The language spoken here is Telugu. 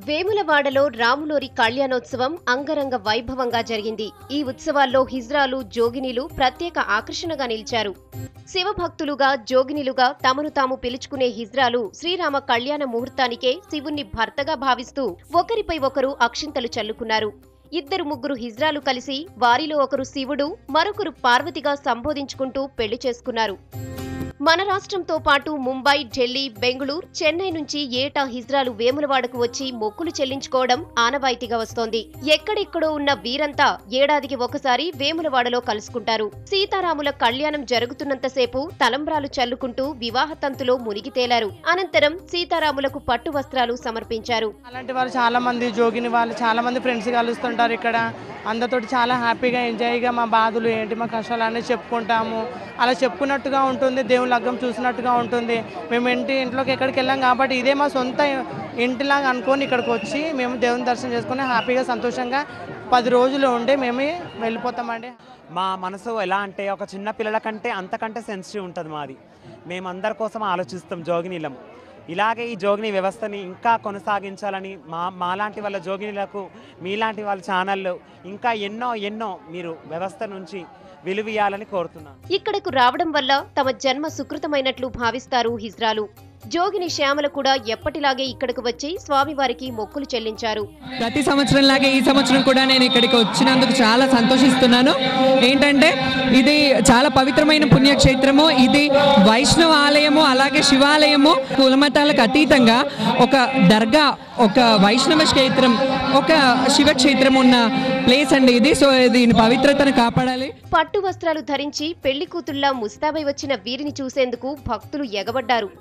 వేములవాడలో రాములోరి కళ్యాణోత్సవం అంగరంగ వైభవంగా జరిగింది. ఈ ఉత్సవాల్లో హిజ్రాలు, జోగినీలు ప్రత్యేక ఆకర్షణగా నిలిచారు. శివభక్తులుగా, జోగినీలుగా తమను తాము పిలుచుకునే హిజ్రాలు శ్రీరామ కళ్యాణ ముహూర్తానికే శివుణ్ణి భర్తగా భావిస్తూ ఒకరిపై ఒకరు అక్షింతలు చల్లుకున్నారు. ఇద్దరు ముగ్గురు హిజ్రాలు కలిసి వారిలో ఒకరు శివుడు, మరొకరు పార్వతిగా సంబోధించుకుంటూ పెళ్లి చేసుకున్నారు. మన రాష్ట్రంతో పాటు ముంబై, ఢిల్లీ, బెంగళూరు, చెన్నై నుంచి ఏటా హిజ్రాలు వేములవాడకు వచ్చి మొక్కులు చెల్లించుకోవడం ఆనవాయితీగా వస్తోంది. ఎక్కడెక్కడో ఉన్న వీరంతా ఏడాదికి ఒకసారి వేములవాడలో కలుసుకుంటారు. సీతారాముల కళ్యాణం జరుగుతున్నంతసేపు తలంబ్రాలు చల్లుకుంటూ వివాహ తంతులో మునిగి తేలారు. అనంతరం సీతారాములకు పట్టు వస్త్రాలు సమర్పించారు. అలాంటి వాళ్ళు చాలా మంది, జోగిని వాళ్ళు చాలా మంది ఫ్రెండ్స్ కలుస్తుంటారు. ఇక్కడ అందరితో చాలా హ్యాపీగా, ఎంజాయ్గా మా బాధలు ఏంటి, మా కష్టాలు అనేది చెప్పుకుంటాము. అలా చెప్పుకున్నట్టుగా ఉంటుంది, దేవుని లగ్గం చూసినట్టుగా ఉంటుంది. మేము ఇంట్లోకి ఎక్కడికి వెళ్ళాం కాబట్టి ఇదే మా సొంత ఇంటిలాగా అనుకొని ఇక్కడికి వచ్చి మేము దేవుని దర్శనం చేసుకుని హ్యాపీగా, సంతోషంగా 10 రోజులు ఉండి మేము వెళ్ళిపోతామండి. మా మనసు ఎలా అంటే ఒక చిన్న పిల్లల కంటే అంతకంటే సెన్సిటివ్ ఉంటుంది మాది. మేమందరి కోసం ఆలోచిస్తాం జోగినీలం. ఇలాగే ఈ జోగిని వ్యవస్థని ఇంకా కొనసాగించాలని మాలాంటి వాళ్ళ జోగినీలకు, మీలాంటి వాళ్ళ ఛానళ్ళు ఇంకా ఎన్నో మీరు వ్యవస్థ నుంచి విలువియాలని కోరుతున్నాను. ఇక్కడకు రావడం వల్ల తమ జన్మ సుకృతమైనట్లు భావిస్తారు హిజ్రాలు. జోగిని శ్యామల కూడా ఎప్పటిలాగే ఇక్కడకు వచ్చి స్వామివారికి మొక్కులు చెల్లించారు. ప్రతి సంవత్సరం లాగే ఈ సంవత్సరం కూడా నేను ఇక్కడికి వచ్చినందుకు చాలా సంతోషిస్తున్నాను. ఏంటంటే ఇది చాలా పవిత్రమైన పుణ్యక్షేత్రము. ఇది వైష్ణవ ఆలయము, అలాగే శివాలయము. కులమతాలకు అతీతంగా ఒక దర్గా, ఒక వైష్ణవ క్షేత్రం, ఒక శివక్షేత్రం ఉన్న ప్లేస్ అండి ఇది. సో దీని పవిత్రతను కాపాడాలి. పట్టు వస్త్రాలు ధరించి పెళ్లి కూతుళ్లా ముస్తాబై వచ్చిన వీరిని చూసేందుకు భక్తులు ఎగబడ్డారు.